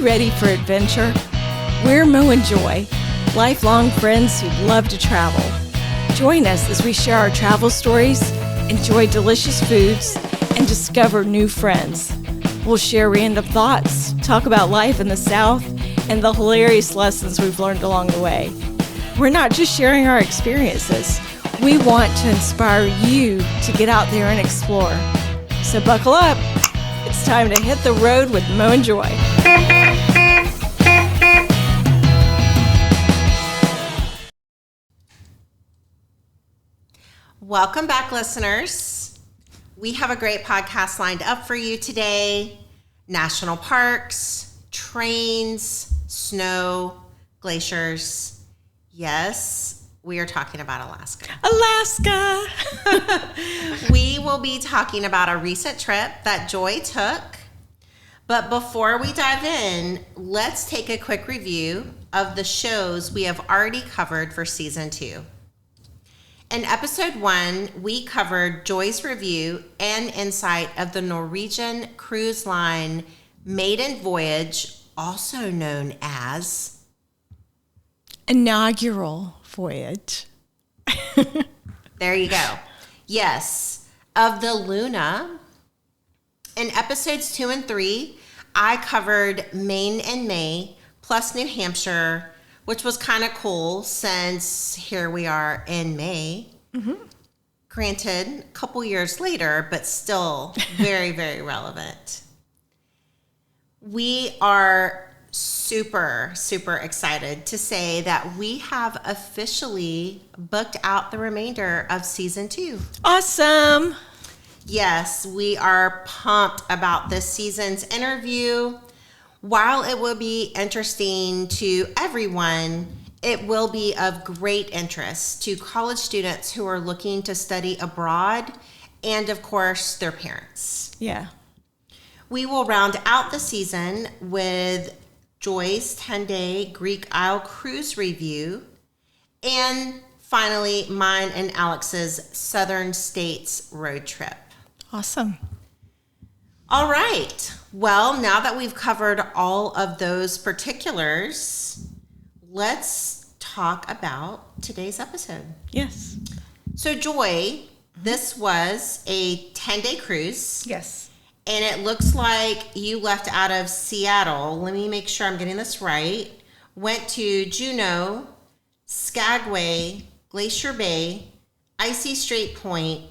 ready for adventure? We're Mo and Joy, lifelong friends who love to travel. Join us as we share our travel stories, enjoy delicious foods, and discover new friends. We'll share random thoughts, talk about life in the South, and the hilarious lessons we've learned along the way. We're not just sharing our experiences. We want to inspire you to get out there and explore. So buckle up. It's time to hit the road with Mo and Joy. Welcome back, listeners. We have a great podcast lined up for you today. National parks, trains, snow, glaciers. Yes, we are talking about Alaska. Alaska! We will be talking about a recent trip that Joy took. But before we dive in, let's take a quick review of the shows we have already covered for season 2. In episode 1, we covered Joy's review and insight of the Norwegian cruise line maiden voyage, also known as Inaugural voyage. There you go. Yes, of the Luna. In episodes 2 and 3, I covered Maine and May plus New Hampshire, which was kind of cool since here we are in May. Mm-hmm. Granted, a couple years later, but still very, very relevant. We are super, super excited to say that we have officially booked out the remainder of season 2. Awesome. Yes, we are pumped about this season's interview. While it will be interesting to everyone, it will be of great interest to college students who are looking to study abroad and, of course, their parents. Yeah. We will round out the season with Joy's 10-day Greek Isle cruise review, and finally, mine and Alex's Southern States road trip. Awesome. All right. Well, now that we've covered all of those particulars, let's talk about today's episode. Yes. So, Joy, this was a 10-day cruise. Yes. And it looks like you left out of Seattle. Let me make sure I'm getting this right. Went to Juneau, Skagway, Glacier Bay, Icy Strait Point,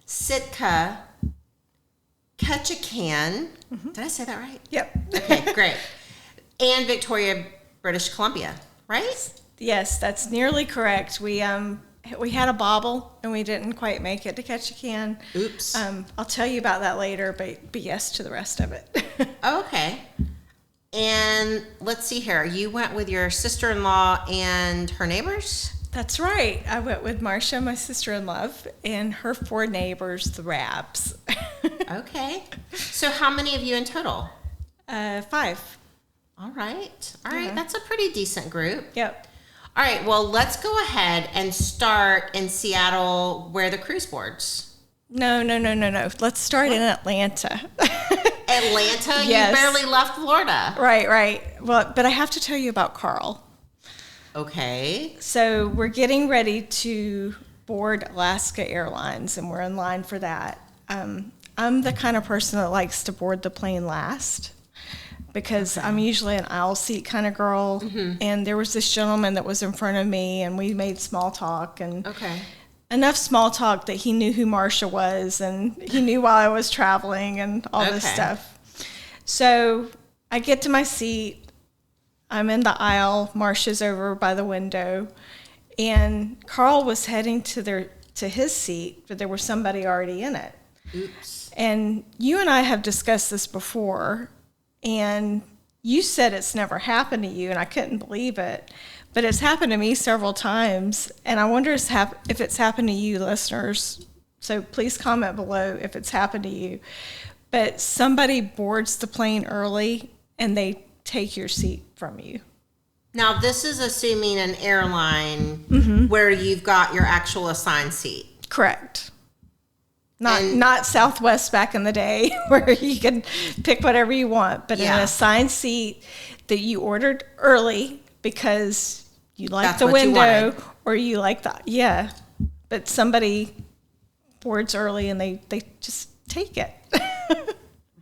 Sitka, Ketchikan. Mm-hmm. Did I say that right? Yep. Okay, great. And Victoria, British Columbia, right? Yes, that's nearly correct. We had a bobble and we didn't quite make it to Ketchikan. Oops. I'll tell you about that later, but yes to the rest of it. Okay. And let's see here. You went with your sister-in-law and her neighbors? That's right. I went with Marcia, my sister-in-law, and her 4 neighbors, the Rabs. Okay. So how many of you in total? 5. All right. That's a pretty decent group. Yep. All right. Well, let's go ahead and start in Seattle where the cruise boards. No. Let's start in Atlanta. Atlanta? Yes. You barely left Florida. Right. Well, but I have to tell you about Carl. Okay. So we're getting ready to board Alaska Airlines, and we're in line for that. I'm the kind of person that likes to board the plane last because I'm usually an aisle seat kind of girl. Mm-hmm. And there was this gentleman that was in front of me, and we made small talk. And enough small talk that he knew who Marcia was, and he knew while I was traveling and all this stuff. So I get to my seat. I'm in the aisle. Marcia's over by the window. And Carl was heading to his seat, but there was somebody already in it. Oops. And you and I have discussed this before, and you said it's never happened to you, and I couldn't believe it. But it's happened to me several times, and I wonder if it's happened to you, listeners. So please comment below if it's happened to you. But somebody boards the plane early, and they take your seat from you. Now, this is assuming an airline where you've got your actual assigned seat. Correct. Not Southwest back in the day where you could pick whatever you want, but in an assigned seat that you ordered early because you like the window or you like but somebody boards early and they just take it.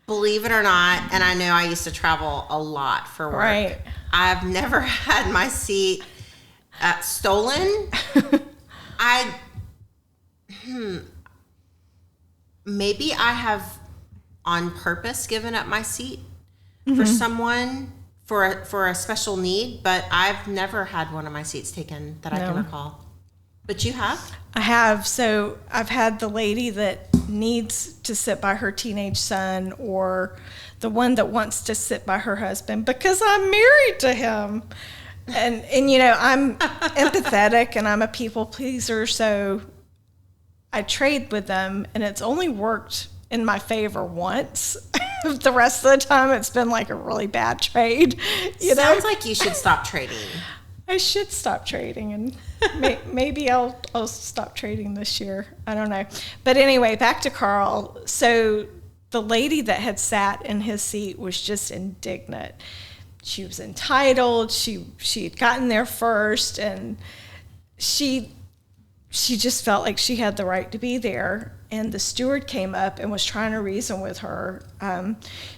Believe it or not, and I know I used to travel a lot for work. Right. I've never had my seat stolen. Maybe I have on purpose given up my seat for someone for a special need, but I've never had one of my seats taken that I can recall. But you have? I have. So I've had the lady that needs to sit by her teenage son, or the one that wants to sit by her husband because I'm married to him. And I'm empathetic and I'm a people pleaser, so I trade with them, and it's only worked in my favor once. The rest of the time, it's been like a really bad trade. Sounds like you should stop trading. I should stop trading, and maybe I'll stop trading this year. I don't know. But anyway, back to Carl. So the lady that had sat in his seat was just indignant. She was entitled. She had gotten there first, and she just felt like she had the right to be there. And the steward came up and was trying to reason with her.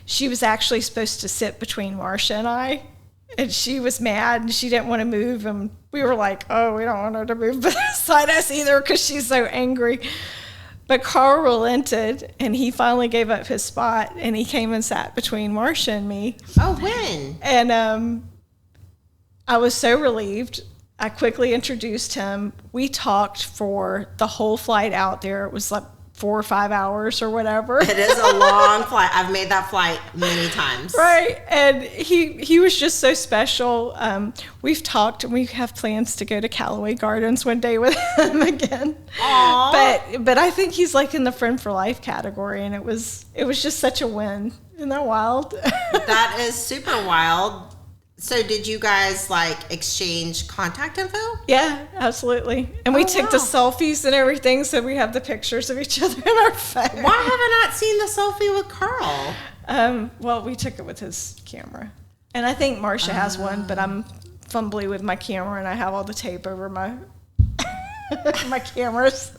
She was actually supposed to sit between Marcia and I, and she was mad and she didn't want to move. And we were like, oh, we don't want her to move beside us either because she's so angry. But Carl relented, and he finally gave up his spot, and he came and sat between Marcia and me. Oh, when? And I was so relieved. I quickly introduced him. We talked for the whole flight out there. It was like 4 or 5 hours or whatever. It is a long flight. I've made that flight many times. Right. And he was just so special. We've talked, and we have plans to go to Callaway Gardens one day with him again. Aww. But I think he's like in the friend for life category, and it was just such a win. Isn't that wild? That is super wild. So did you guys exchange contact info? Yeah, absolutely. And we took the selfies and everything, so we have the pictures of each other in our phone. Why have I not seen the selfie with Carl? Well, we took it with his camera. And I think Marcia has one, but I'm fumbly with my camera, and I have all the tape over my my cameras.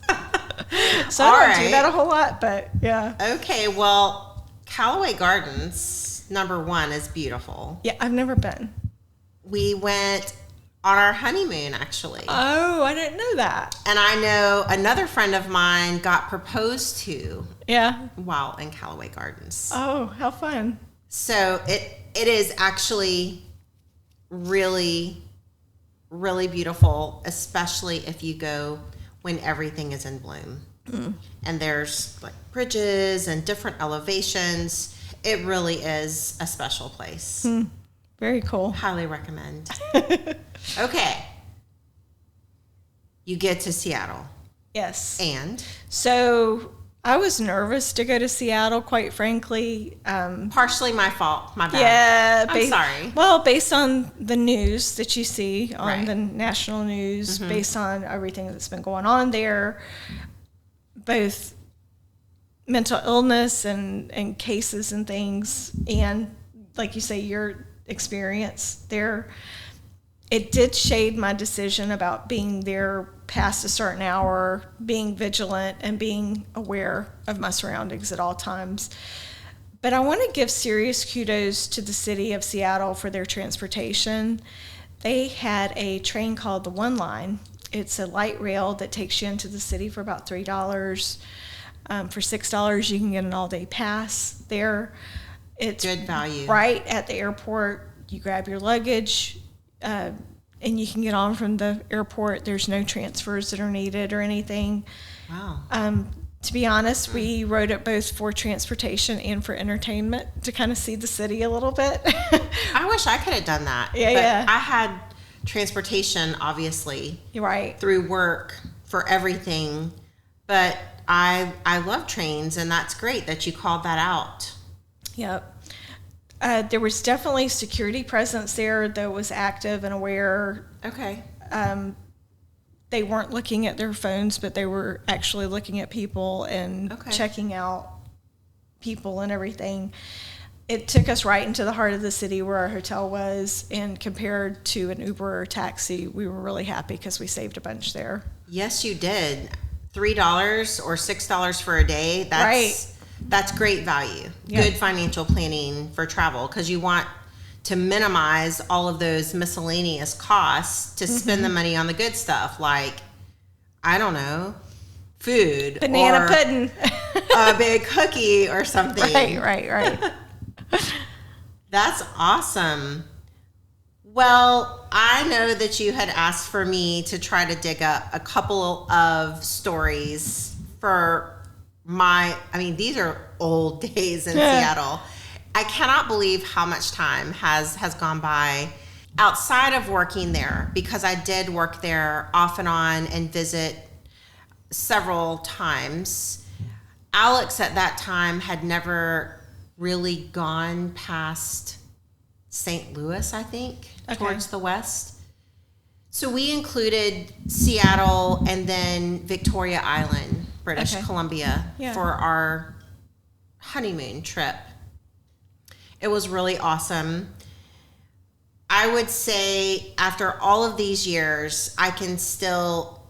So I don't do that a whole lot, but yeah. Okay, well, Callaway Gardens, number one, is beautiful. Yeah, I've never been. We went on our honeymoon, actually. Oh, I didn't know that. And I know another friend of mine got proposed to. Yeah. While in Callaway Gardens. Oh, how fun. So it is actually really, really beautiful, especially if you go when everything is in bloom. And there's bridges and different elevations. It really is a special place. Very cool. Highly recommend. Okay. You get to Seattle. Yes. And? So I was nervous to go to Seattle, quite frankly. Partially my fault. My bad. Yeah. I'm sorry. Well, based on the news that you see on the national news, based on everything that's been going on there, both mental illness and cases and things, and like you say, your experience there, it did shade my decision about being there past a certain hour, being vigilant and being aware of my surroundings at all times. But I want to give serious kudos to the city of Seattle for their transportation. They had a train called the One Line. It's a light rail that takes you into the city for about $3. For $6, you can get an all-day pass there. It's good value. Right at the airport. You grab your luggage, and you can get on from the airport. There's no transfers that are needed or anything. Wow. To be honest, we rode it both for transportation and for entertainment to kind of see the city a little bit. I wish I could have done that. Yeah. I had transportation, obviously. Right. Through work for everything, but I love trains, and that's great that you called that out. Yep. There was definitely security presence there that was active and aware. Okay. they weren't looking at their phones, but they were actually looking at people and checking out people and everything. It took us right into the heart of the city where our hotel was, and compared to an Uber or taxi, we were really happy because we saved a bunch there. Yes, you did. $3 or $6 for a day. That's great value. Yeah. Good financial planning for travel, because you want to minimize all of those miscellaneous costs to spend the money on the good stuff, like, I don't know, food, banana pudding, a big cookie or something. Right. That's awesome. Well, I know that you had asked for me to try to dig up a couple of stories for these are old days in Seattle. I cannot believe how much time has gone by outside of working there, because I did work there off and on and visit several times. Alex at that time had never really gone past St. Louis, I think, towards the west. So we included Seattle and then Victoria Island, British Columbia, for our honeymoon trip. It was really awesome. I would say after all of these years, I can still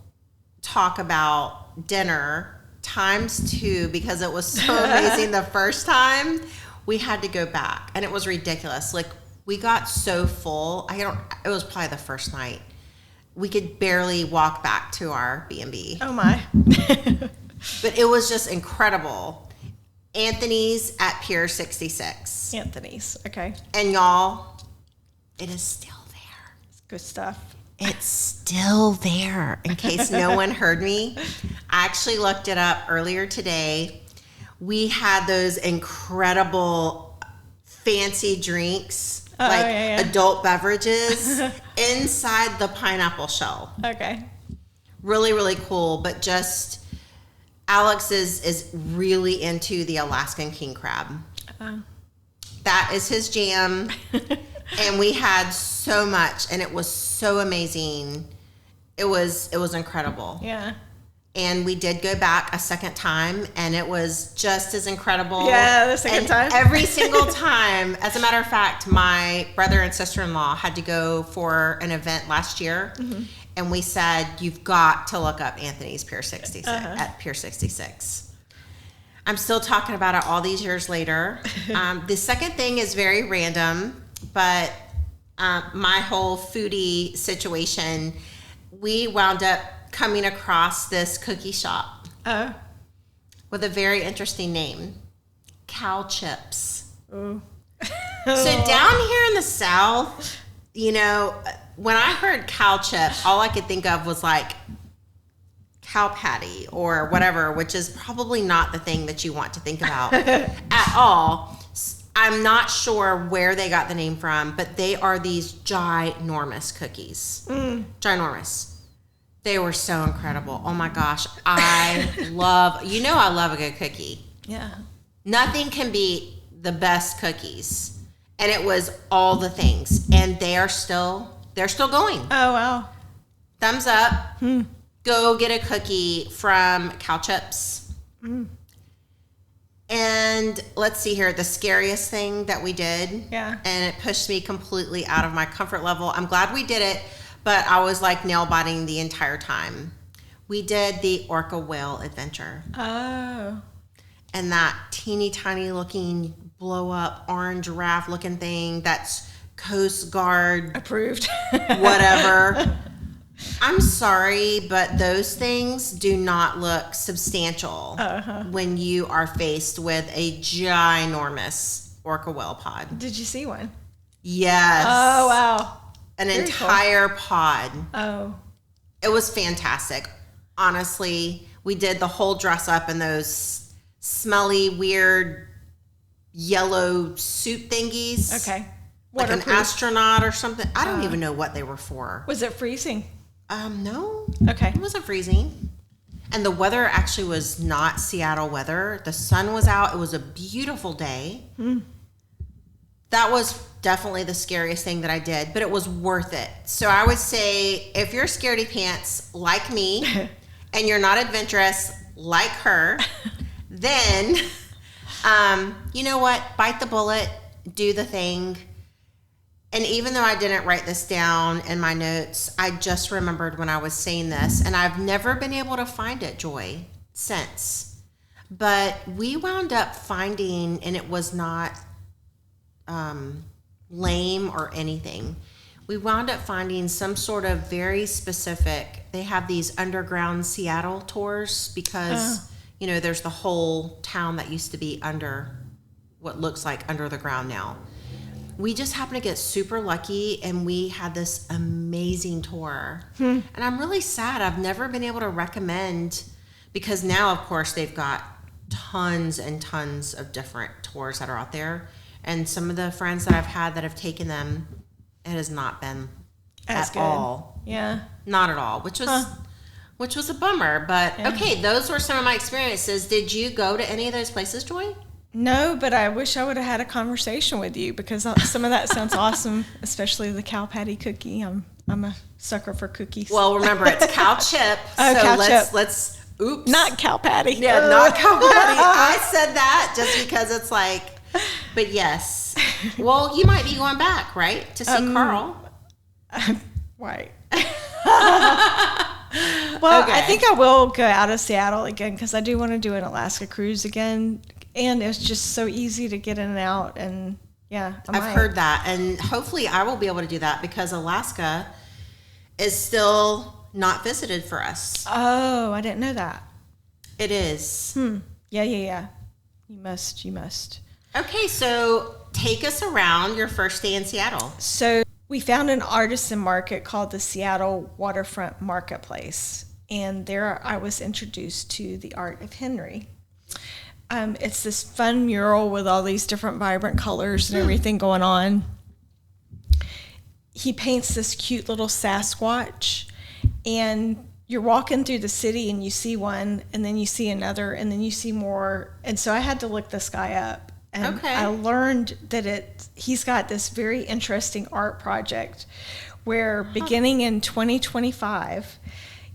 talk about dinner ×2 because it was so amazing the first time. We had to go back, and it was ridiculous. Like, we got so full. It was probably the first night. We could barely walk back to our B&B. Oh my. But it was just incredible. Anthony's at Pier 66. Anthony's, okay. And y'all, it is still there. It's good stuff. It's still there, in case no one heard me. I actually looked it up earlier today. We had those incredible fancy drinks, adult beverages, inside the pineapple shell. Okay. Really, really cool, but just Alex is really into the Alaskan king crab. That is his jam. And we had so much, and it was so amazing. It was incredible. Yeah. And we did go back a second time, and it was just as incredible. Yeah, the second time. Every single time. As a matter of fact, my brother and sister-in-law had to go for an event last year, and we said, you've got to look up Anthony's Pier 66 at Pier 66. I'm still talking about it all these years later. The second thing is very random, but my whole foodie situation, we wound up coming across this cookie shop with a very interesting name, Cow Chips. So down here in the South, when I heard cow chip, all I could think of was like cow patty or whatever, which is probably not the thing that you want to think about at all. I'm not sure where they got the name from, but they are these ginormous cookies. Ginormous. They were so incredible. Oh my gosh. I love a good cookie. Yeah. Nothing can beat the best cookies. And it was all the things. And they're still going. Oh, wow. Thumbs up. Go get a cookie from Cow Chips. And let's see here, the scariest thing that we did. Yeah. And it pushed me completely out of my comfort level. I'm glad we did it, but I was like nail biting the entire time. We did the orca whale adventure. Oh. And that teeny tiny looking blow up orange raft looking thing that's Coast Guard approved. Whatever. I'm sorry, but those things do not look substantial when you are faced with a ginormous orca whale pod. Did you see one? Yes. Oh, wow. An entire pod. Oh. It was fantastic. Honestly, we did the whole dress up in those smelly, weird, yellow suit thingies. Okay. Like an astronaut or something. I don't even know what they were for. Was it freezing? No. Okay. It wasn't freezing. And the weather actually was not Seattle weather. The sun was out. It was a beautiful day. The that was definitely the scariest thing that I did, but it was worth it. So I would say if you're scaredy pants like me and you're not adventurous like her, then you know what? Bite the bullet, do the thing. And even though I didn't write this down in my notes, I just remembered when I was saying this, and I've never been able to find it, Joy, since. But we wound up finding, and it was not lame or anything. We wound up finding some sort of very specific, they have these underground Seattle tours because, you know, there's the whole town that used to be under what looks like under the ground now. We just happened to get super lucky, and we had this amazing tour. And I'm really sad I've never been able to recommend, because now, of course, they've got tons and tons of different tours that are out there. And some of the friends that I've had that have taken them, it has not been As at good. all. Yeah. Not at all, which was a bummer. But okay, those were some of my experiences. Did you go to any of those places, Joy? No, but I wish I would have had a conversation with you, because some of that sounds awesome, especially the cow patty cookie. I'm a sucker for cookies. Well, remember, it's cow chip. Oh, so cow let's oops. Not cow patty. Yeah, not cow patty. I said that just because it's like, but yes. Well, you might be going back, right? To see Carl. Right. Well, Okay. I think I will go out of Seattle again, because I do want to do an Alaska cruise again. And it's just so easy to get in and out. And yeah, I've heard that. And hopefully I will be able to do that, because Alaska is still not visited for us. Oh, I didn't know that. It is. Yeah. You must. Okay, so take us around your first day in Seattle. So we found an artisan market called the Seattle Waterfront Marketplace. And there I was introduced to the art of Henry. It's this fun mural with all these different vibrant colors and everything going on. He paints this cute little Sasquatch, and you're walking through the city and you see one, and then you see another, and then you see more. And so I had to look this guy up, and I learned that he's got this very interesting art project where beginning in 2025,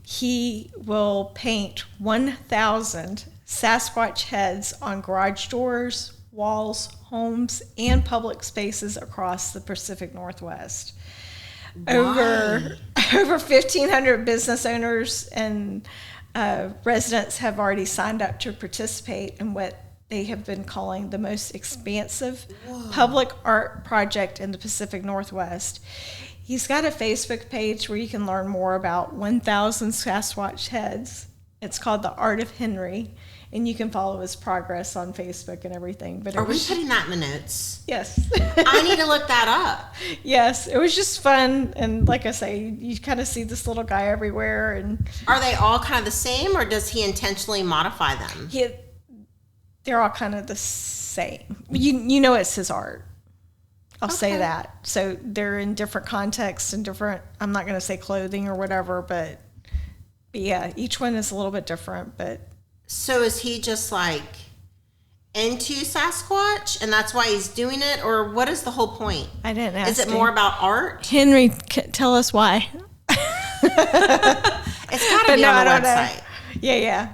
he will paint 1,000 Sasquatch heads on garage doors, walls, homes, and public spaces across the Pacific Northwest. Over 1,500 business owners and residents have already signed up to participate in what they have been calling the most expansive public art project in the Pacific Northwest. He's got a Facebook page where you can learn more about 1,000 Sasquatch heads. It's called The Art of Henry, and you can follow his progress on Facebook and everything. But Are we putting that in the notes? Yes. I need to look that up. Yes, it was just fun, and like I say, you kind of see this little guy everywhere. And Are they all kind of the same, or does he intentionally modify them? They're all kind of the same. You know it's his art. I'll say that. So they're in different contexts and different, I'm not going to say clothing or whatever, but yeah, each one is a little bit different. But So is he just like into Sasquatch, and that's why he's doing it, or what is the whole point? I didn't ask. Is it more about art? Henry, tell us why. It's got to be on the website. Yeah.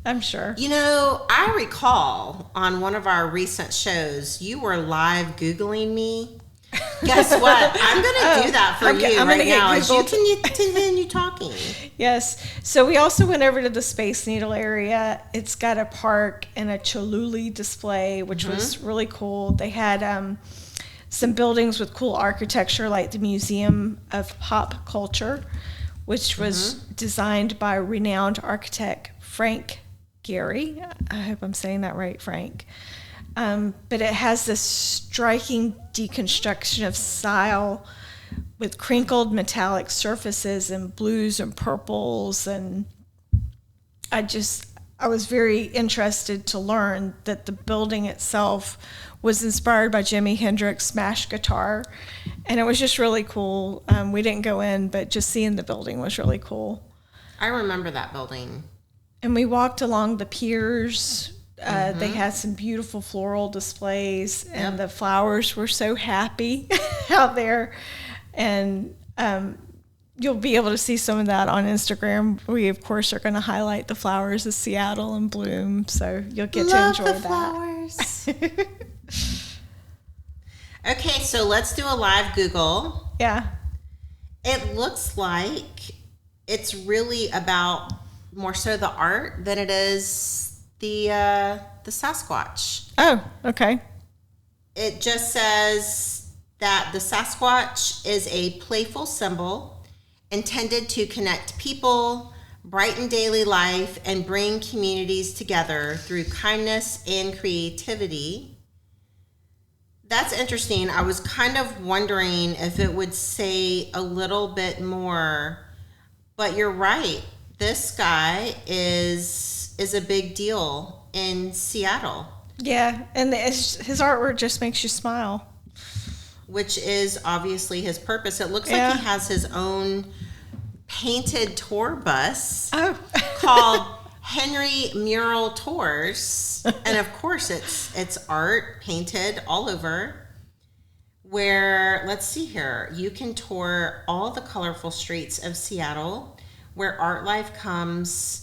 I'm sure. You know, I recall on one of our recent shows, you were live Googling me. Guess what? I'm going to do that for you I'm right now. Googled. As you continue talking. Yes. So we also went over to the Space Needle area. It's got a park and a Cholula display, which was really cool. They had some buildings with cool architecture, like the Museum of Pop Culture, which was designed by renowned architect Frank Gehry. I hope I'm saying that right, Frank. But it has this striking deconstruction of style with crinkled metallic surfaces and blues and purples. And I was very interested to learn that the building itself was inspired by Jimi Hendrix's smash guitar. And it was just really cool. We didn't go in, but just seeing the building was really cool. I remember that building. And we walked along the piers They had some beautiful floral displays, and the flowers were so happy out there. And you'll be able to see some of that on Instagram. We, of course, are going to highlight the flowers of Seattle in bloom, so you'll get to enjoy the flowers. Okay, so let's do a live Google. Yeah. It looks like it's really about more so the art than it is the Sasquatch. Oh, okay. It just says that the Sasquatch is a playful symbol intended to connect people, brighten daily life, and bring communities together through kindness and creativity. That's interesting. I was kind of wondering if it would say a little bit more, but you're right. This guy is a big deal in Seattle. Yeah, and his artwork just makes you smile. Which is obviously his purpose. It looks like he has his own painted tour bus called Henry Mural Tours. And of course it's art painted all over, where, let's see here, you can tour all the colorful streets of Seattle, where art life comes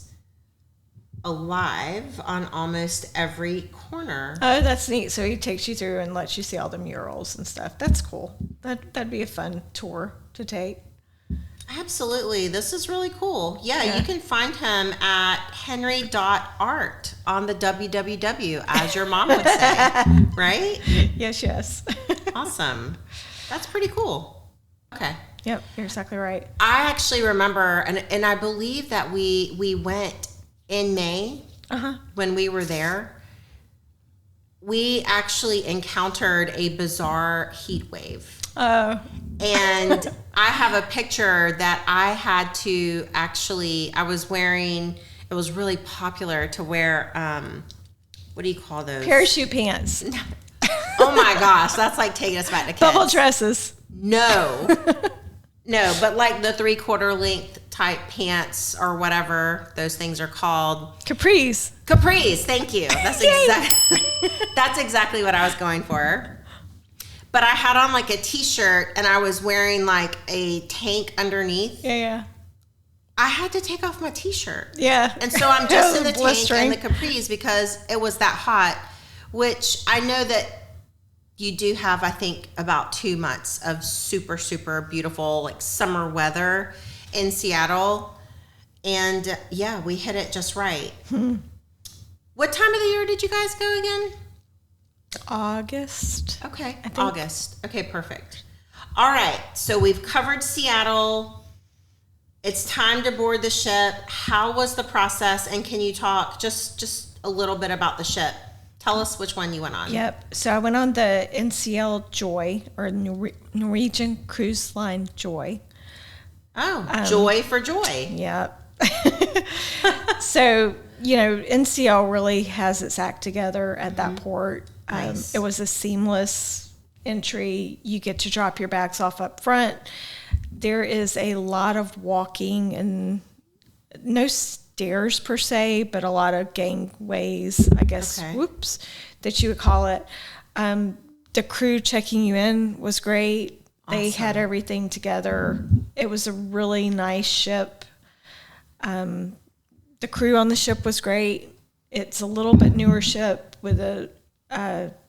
alive on almost every corner. Oh, that's neat. So he takes you through and lets you see all the murals and stuff. That's cool. That'd be a fun tour to take. Absolutely. This is really cool. Yeah, you can find him at henry.art on the www, as your mom would say, right? Yes. Awesome. That's pretty cool. Okay. Yep, you're exactly right. I actually remember, and I believe that we went in May when we were there. We actually encountered a bizarre heat wave. Oh. And I have a picture that I had to I was wearing, it was really popular to wear, what do you call those? Parachute pants. Oh my gosh, that's like taking us back to kids. Bubble dresses. No, but like the 3/4 length type pants or whatever those things are called. Capris, thank you. That's exactly what I was going for. But I had on like a t-shirt and I was wearing like a tank underneath. Yeah. I had to take off my t-shirt. Yeah. And so I'm just in the blistering. tank and the capris because it was that hot, which I know that you do have, I think, about 2 months of super, super beautiful like summer weather in Seattle. And yeah, we hit it just right. What time of the year did you guys go again? August. Okay, August. Okay, perfect. All right, so we've covered Seattle. It's time to board the ship. How was the process? And can you talk just a little bit about the ship? Tell us which one you went on. Yep. So I went on the NCL Joy, or Norwegian Cruise Line Joy. Oh, joy for joy. Yep. So, NCL really has its act together at that port. Nice. It was a seamless entry. You get to drop your bags off up front. There is a lot of walking and no stairs per se, but a lot of gangways, I guess, that you would call it. The crew checking you in was great. Awesome. They had everything together. It was a really nice ship. The crew on the ship was great. It's a little bit newer ship with the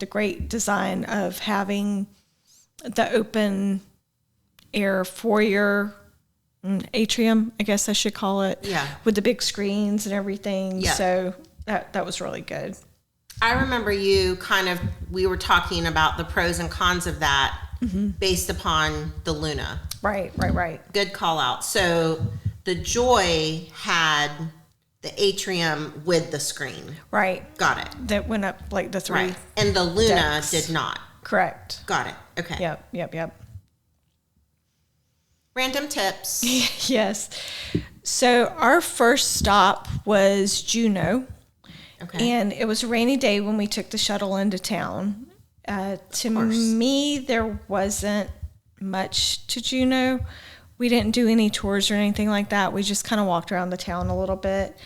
great design of having the open air foyer atrium, I guess I should call it. Yeah. With the big screens and everything. Yeah. So that was really good. I remember we were talking about the pros and cons of that based upon the Luna. Right. Good call out. So the Joy had the atrium with the screen. Right. Got it. That went up like the 3. Right. And the Luna decks. did not. Correct. Got it. Okay. Yep. Random tips. Yes. So our first stop was Juneau. Okay. And it was a rainy day when we took the shuttle into town. To me, there wasn't much to Juneau. We didn't do any tours or anything like that. We just kind of walked around the town a little bit.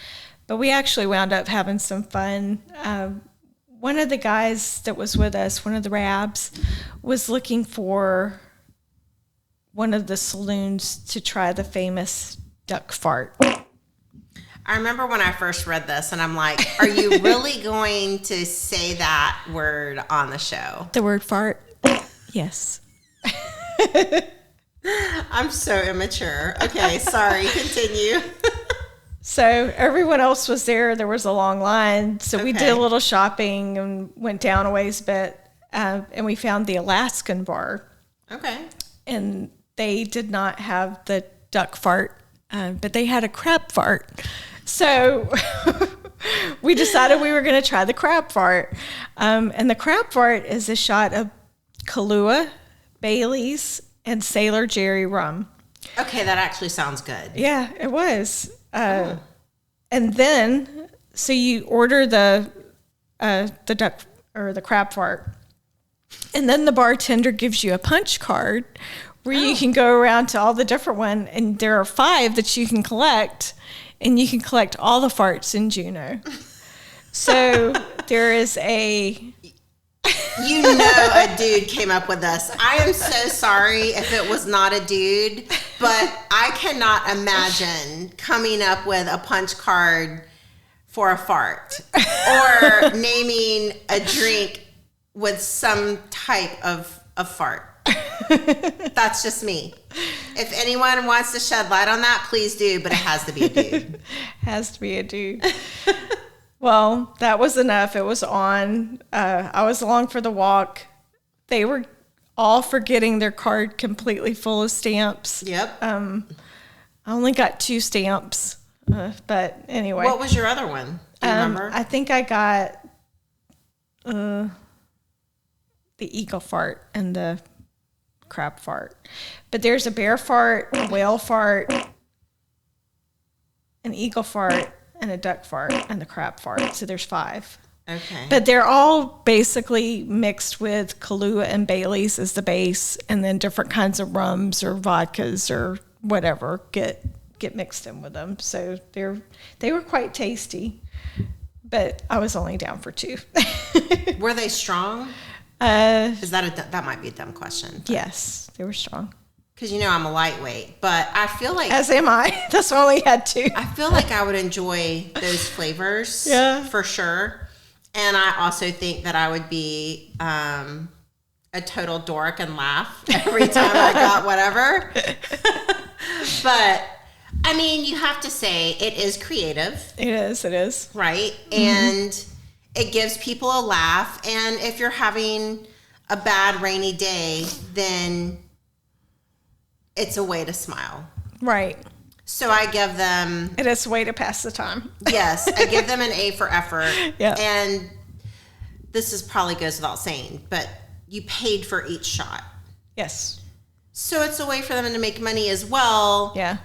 But we actually wound up having some fun. One of the guys that was with us, one of the Rabs, was looking for one of the saloons to try the famous duck fart. I remember when I first read this, and I'm like, are you really going to say that word on the show? The word fart? Yes. I'm so immature. Okay, sorry, continue. So everyone else was there. There was a long line. So we Okay. did a little shopping and went down a ways bit. And we found the Alaskan bar. Okay. And they did not have the duck fart, but they had a crab fart. So we decided we were going to try the crab fart. And the crab fart is a shot of Kahlua, Bailey's, and Sailor Jerry rum. Okay, that actually sounds good. Yeah, it was. And then, so you order the duck or the crab fart, and then the bartender gives you a punch card where you can go around to all the different ones, and there are 5 that you can collect, and you can collect all the farts in Juneau. So there is a... You know a dude came up with this. I am so sorry if it was not a dude, but I cannot imagine coming up with a punch card for a fart or naming a drink with some type of fart. That's just me. If anyone wants to shed light on that, please do, but it has to be a dude. Has to be a dude. Well, that was enough. It was on. I was along for the walk. They were all forgetting their card completely full of stamps. Yep. I only got 2 stamps, but anyway. What was your other one? Do you remember? I think I got the eagle fart and the crab fart. But there's a bear fart, a whale fart, an eagle fart, and a duck fart, and the crab fart. So there's 5. Okay. But they're all basically mixed with Kahlua and Bailey's as the base, and then different kinds of rums or vodkas or whatever get mixed in with them. So they were quite tasty, but I was only down for 2. Were they strong? That might be a dumb question. Yes, they were strong. Because you know I'm a lightweight, but I feel like As am I. That's why I only had 2. I feel like I would enjoy those flavors, Yeah. for sure. And I also think that I would be a total dork and laugh every time I got whatever. But I mean, you have to say it is creative, It is. right? And it gives people a laugh. And if you're having a bad rainy day, then it's a way to smile. Right. So I give them, It is a way to pass the time. yes, I give them an A for effort. Yeah. And this is probably goes without saying, but you paid for each shot. Yes. So it's a way for them to make money as well. Yeah.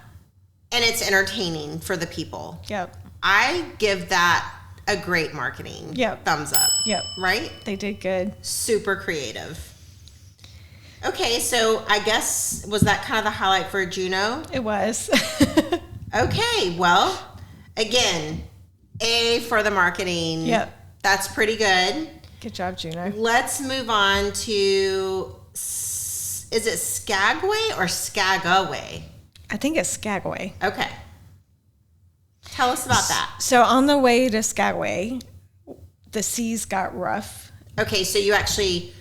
And it's entertaining for the people. Yep. I give that a great marketing thumbs up. Yep. Right? They did good. Super creative. Okay, so I guess, was that kind of the highlight for Juneau? It was. Okay, well, again, A for the marketing. Yep. That's pretty good. Good job, Juneau. Let's move on to, is it Skagway or Skagway? I think it's Skagway. Okay. Tell us about that. So on the way to Skagway, the seas got rough. Okay, so you actually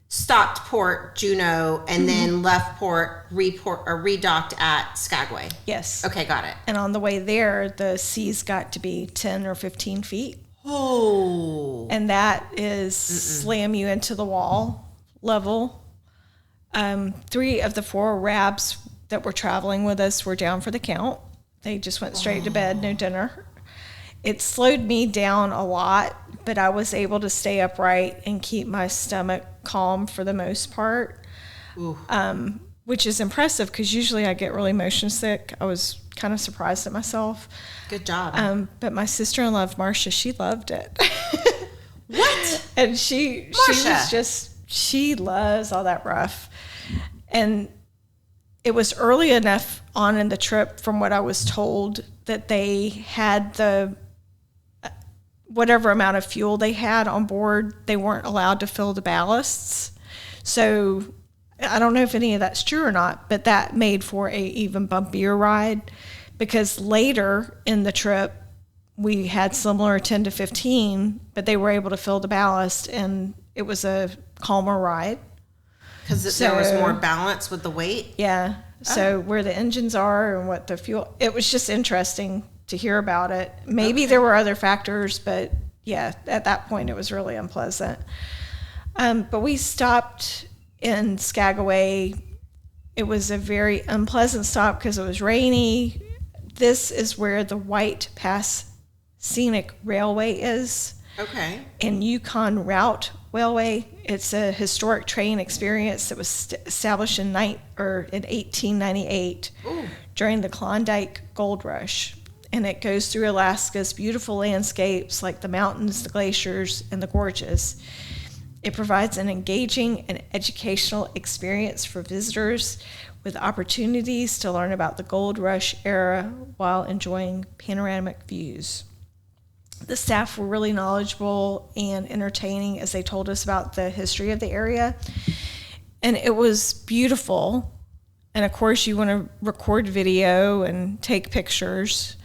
stopped Port Juneau and then left Port, redocked at Skagway. Yes. Okay, got it. And on the way there, the seas got to be 10 or 15 feet. Oh. And that is slam you into the wall level. 3 of the 4 Rabs that were traveling with us were down for the count. They just went straight to bed, no dinner. It slowed me down a lot, but I was able to stay upright and keep my stomach calm for the most part, which is impressive because usually I get really motion sick. I was kind of surprised at myself. Good job. But my sister-in-law, Marcia, she loved it. What? And she was just, she loves all that rough. And it was early enough on in the trip, from what I was told, that they had the whatever amount of fuel they had on board, they weren't allowed to fill the ballasts. So I don't know if any of that's true or not, but that made for a even bumpier ride, because later in the trip, we had similar 10 to 15, but they were able to fill the ballast, and it was a calmer ride. Because there was more balance with the weight? Yeah. So where the engines are and what the fuel, it was just interesting to hear about it. Maybe there were other factors, but yeah, at that point it was really unpleasant. But we stopped in Skagway. It was a very unpleasant stop because it was rainy. This is where the White Pass Scenic Railway is. Okay. And Yukon Route Railway. It's a historic train experience that was established in 1898 during the Klondike Gold Rush. And it goes through Alaska's beautiful landscapes like the mountains, the glaciers, and the gorges. It provides an engaging and educational experience for visitors with opportunities to learn about the Gold Rush era while enjoying panoramic views. The staff were really knowledgeable and entertaining as they told us about the history of the area. And it was beautiful. And of course, you want to record video and take pictures.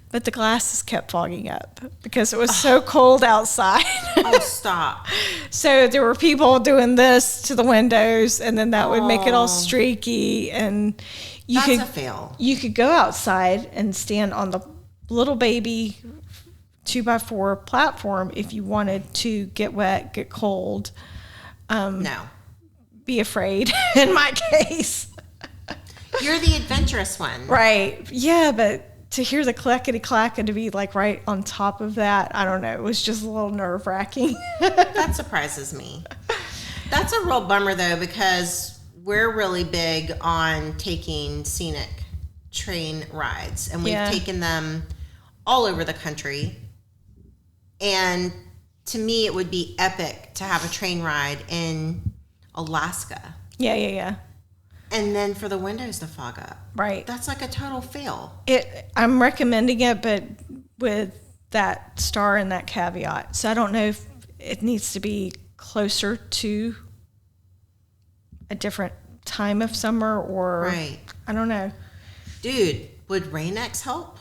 But the glasses kept fogging up because it was so cold outside. Oh, stop. So there were people doing this to the windows, and then that would make it all streaky. And That's a fail. You could go outside and stand on the little baby 2x4 platform if you wanted to get wet, get cold. No. Be afraid, in my case. You're the adventurous one. Right. Yeah, but to hear the clackety-clack and to be like right on top of that, I don't know. It was just a little nerve-wracking. That surprises me. That's a real bummer, though, because we're really big on taking scenic train rides, and we've taken them all over the country. And to me, it would be epic to have a train ride in Alaska. Yeah. And then for the windows to fog up. Right. That's like a total fail. I'm recommending it, but with that star and that caveat. So I don't know if it needs to be closer to a different time of summer or... Right. I don't know. Dude, would Rain-X help?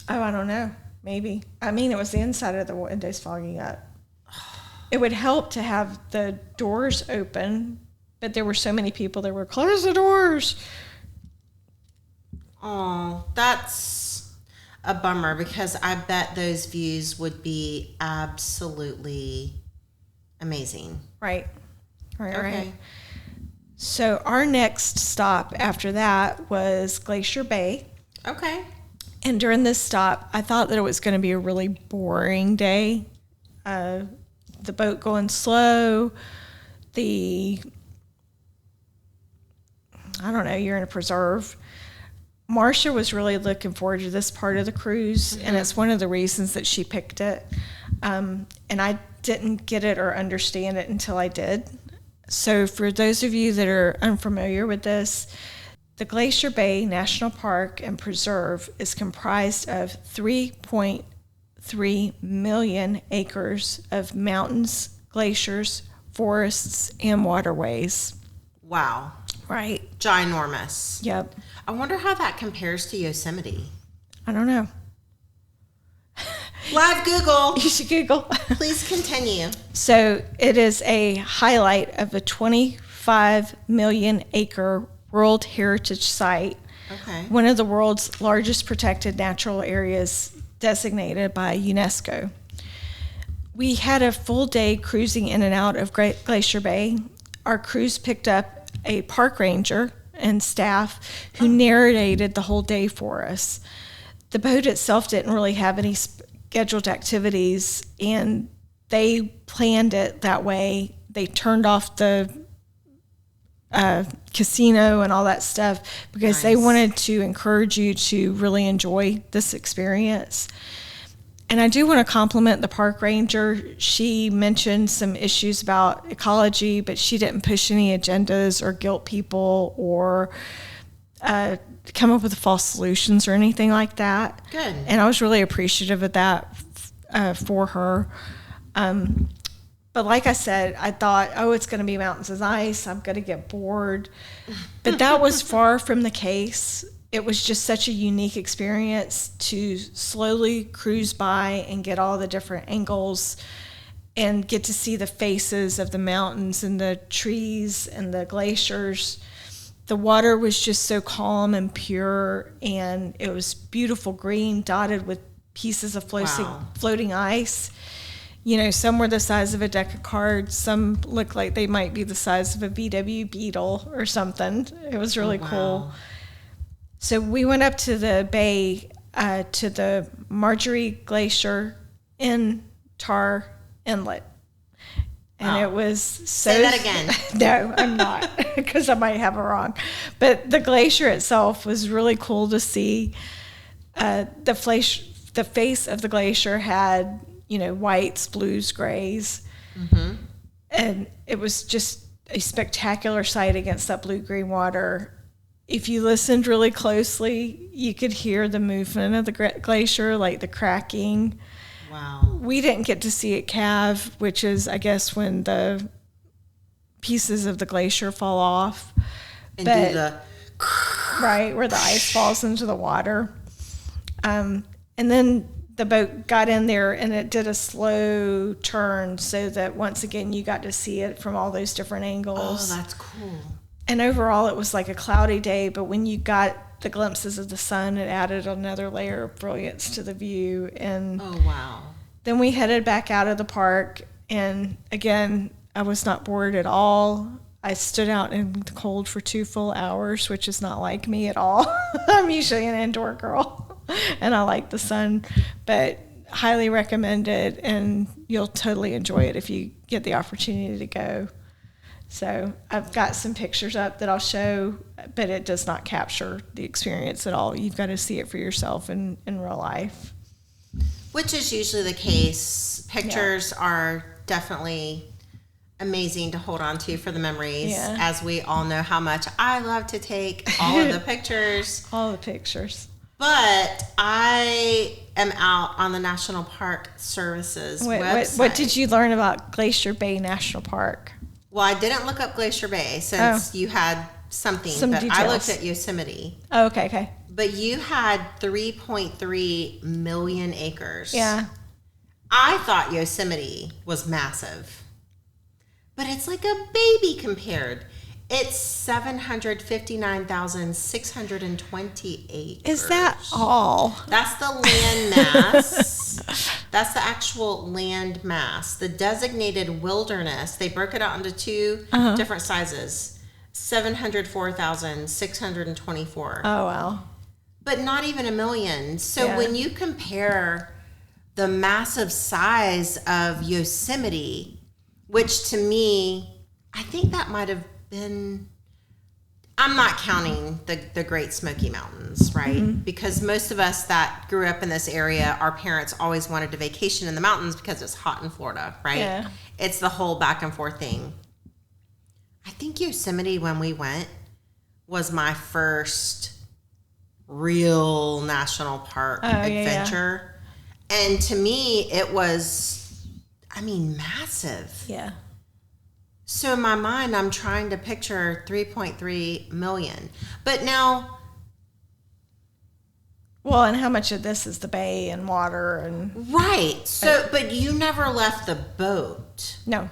Oh, I don't know. Maybe. I mean, it was the inside of the windows fogging up. It would help to have the doors open, but there were so many people that were, close the doors. Oh, that's a bummer, because I bet those views would be absolutely amazing. Right. Okay. So our next stop after that was Glacier Bay. Okay. And during this stop, I thought that it was going to be a really boring day. The boat going slow, I don't know, you're in a preserve. Marcia was really looking forward to this part of the cruise, and it's one of the reasons that she picked it. And I didn't get it or understand it until I did. So for those of you that are unfamiliar with this, the Glacier Bay National Park and Preserve is comprised of 3.3 million acres of mountains, glaciers, forests, and waterways. Wow. Right. Ginormous. Yep. I wonder how that compares to Yosemite. I don't know. Live Google. You should Google. Please continue. So it is a highlight of a 25 million acre World Heritage Site. Okay. One of the world's largest protected natural areas designated by UNESCO. We had a full day cruising in and out of Glacier Bay. Our cruise picked up a park ranger and staff who narrated the whole day for us. The boat itself didn't really have any scheduled activities, and they planned it that way. They turned off the casino and all that stuff because they wanted to encourage you to really enjoy this experience. And I do want to compliment the park ranger. She mentioned some issues about ecology, but she didn't push any agendas or guilt people or come up with false solutions or anything like that. Good. And I was really appreciative of that for her. But like I said, I thought, oh, it's going to be mountains of ice. I'm going to get bored. But that was far from the case. It was just such a unique experience to slowly cruise by and get all the different angles and get to see the faces of the mountains and the trees and the glaciers. The water was just so calm and pure, and it was beautiful green dotted with pieces of floating ice. You know, some were the size of a deck of cards. Some looked like they might be the size of a VW Beetle or something. It was really cool. So we went up to the bay, to the Marjorie Glacier in Tar Inlet. And it was so... Say that again. No, I'm not, because I might have it wrong. But the glacier itself was really cool to see. The face of the glacier had, you know, whites, blues, grays. Mm-hmm. And it was just a spectacular sight against that blue-green water. If you listened really closely, you could hear the movement of the glacier, like the cracking. Wow. We didn't get to see it calve, which is, I guess, when the pieces of the glacier fall off. And do the... Right, where the ice falls into the water. And then the boat got in there and it did a slow turn so that once again you got to see it from all those different angles. Oh, that's cool. And overall it was like a cloudy day, but when you got the glimpses of the sun, it added another layer of brilliance to the view. And oh, wow. Then we headed back out of the park, and again, I was not bored at all. I stood out in the cold for 2 full hours, which is not like me at all. I'm usually an indoor girl, and I like the sun, but highly recommend it, and you'll totally enjoy it if you get the opportunity to go. So I've got some pictures up that I'll show, but it does not capture the experience at all. You've got to see it for yourself in real life. Which is usually the case. Pictures are definitely amazing to hold on to for the memories, as we all know how much I love to take all of the pictures. All the pictures. But I am out on the National Park Service's website. What did you learn about Glacier Bay National Park? Well, I didn't look up Glacier Bay since you had some details. I looked at Yosemite. Oh, okay. But you had 3.3 million acres. Yeah. I thought Yosemite was massive. But it's like a baby compared. It's 759,620 acres. Is that all? That's the land mass. That's the actual land mass. The designated wilderness, they broke it out into two different sizes. 704,624. Oh, wow. But not even a million. So when you compare the massive size of Yosemite, which to me, I think that might have been, I'm not counting the Great Smoky Mountains, right? Mm-hmm. Because most of us that grew up in this area, our parents always wanted to vacation in the mountains because it's hot in Florida, right? Yeah. It's the whole back and forth thing. I think Yosemite, when we went, was my first real national park adventure. Yeah. And to me, it was, massive. Yeah. So in my mind, I'm trying to picture 3.3 million. But now... Well, and how much of this is the bay and water and... Right. So, but you never left the boat. No.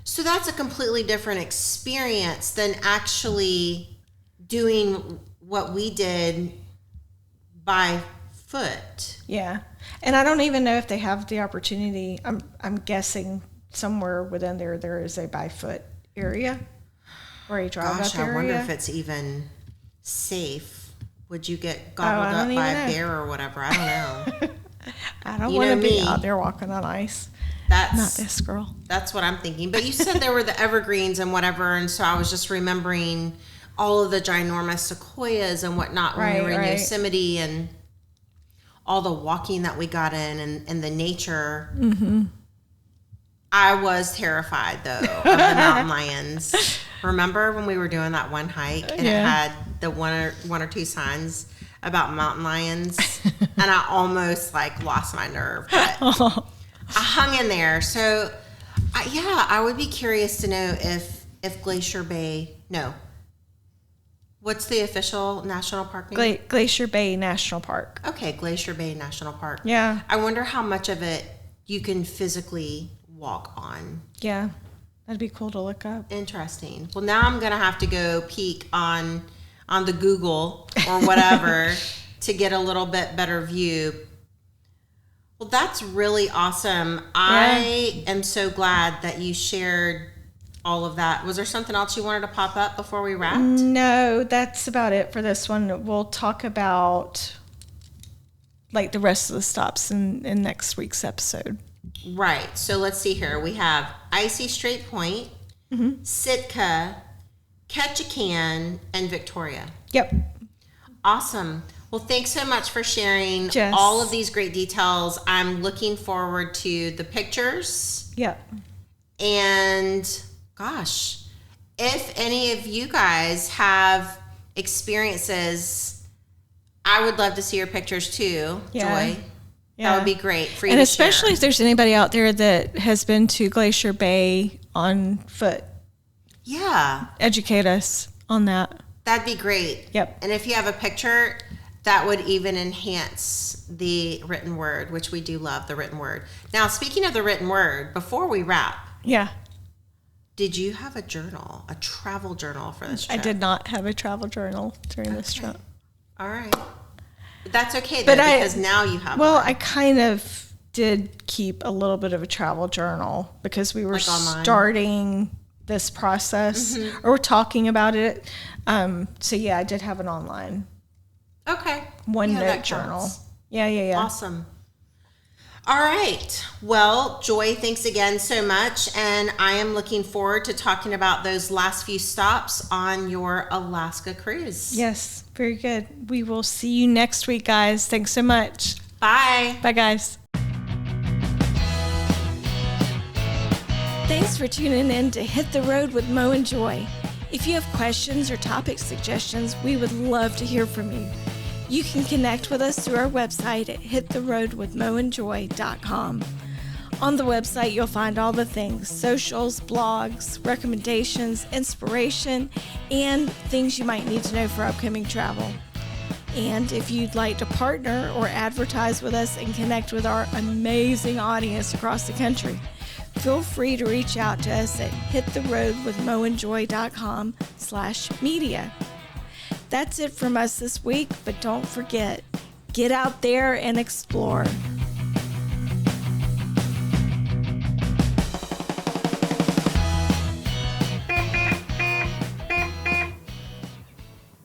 So that's a completely different experience than actually doing what we did by foot. Yeah. And I don't even know if they have the opportunity. I'm guessing somewhere within there is a by foot area or a drive up area. I wonder if it's even safe. Would you get gobbled up by a bear or whatever? I don't know. I don't want to be out there walking on ice. That's not this girl. That's what I'm thinking. But you said there were the evergreens and whatever, and so I was just remembering all of the ginormous sequoias and whatnot when we were in Yosemite, and all the walking that we got in and the nature. Mm-hmm. I was terrified, though, of the mountain lions. Remember when we were doing that one hike and it had the one or two signs about mountain lions? and I almost like lost my nerve, but I hung in there. So I would be curious to know if Glacier Bay, no, what's the official national park name? Glacier Bay National Park. Okay, Glacier Bay National Park. Yeah. I wonder how much of it you can physically walk on. Yeah, that'd be cool to look up. Interesting. Well, now I'm gonna have to go peek on the Google or whatever to get a little bit better view. Well, that's really awesome. Yeah. I am so glad that you shared all of that. Was there something else you wanted to pop up before we wrapped? No, that's about it for this one. We'll talk about like the rest of the stops in next week's episode. Right. So let's see here. We have Icy Strait Point, Sitka, Ketchikan, and Victoria. Yep. Awesome. Well, thanks so much for sharing all of these great details. I'm looking forward to the pictures. Yep. And gosh, if any of you guys have experiences, I would love to see your pictures too, Joy. Yeah. That would be great for you and to especially share. If there's anybody out there that has been to Glacier Bay on foot. Yeah. Educate us on that. That'd be great. Yep. And if you have a picture, that would even enhance the written word, which we do love the written word. Now, speaking of the written word, before we wrap. Yeah. Did you have a journal, a travel journal for this trip? I did not have a travel journal during this trip. All right. That's okay, though, because now you have one. I kind of did keep a little bit of a travel journal because we were starting this process, or we're talking about it. So, yeah, I did have an online OneNote journal. Yeah. Awesome. All right. Well, Joy, thanks again so much. And I am looking forward to talking about those last few stops on your Alaska cruise. Yes, very good. We will see you next week, guys. Thanks so much. Bye. Bye, guys. Thanks for tuning in to Hit the Road with Mo and Joy. If you have questions or topic suggestions, we would love to hear from you. You can connect with us through our website at hittheroadwithmoandjoy.com. On the website, you'll find all the things: socials, blogs, recommendations, inspiration, and things you might need to know for upcoming travel. And if you'd like to partner or advertise with us and connect with our amazing audience across the country, feel free to reach out to us at hittheroadwithmoandjoy.com/media. That's it from us this week, but don't forget, get out there and explore.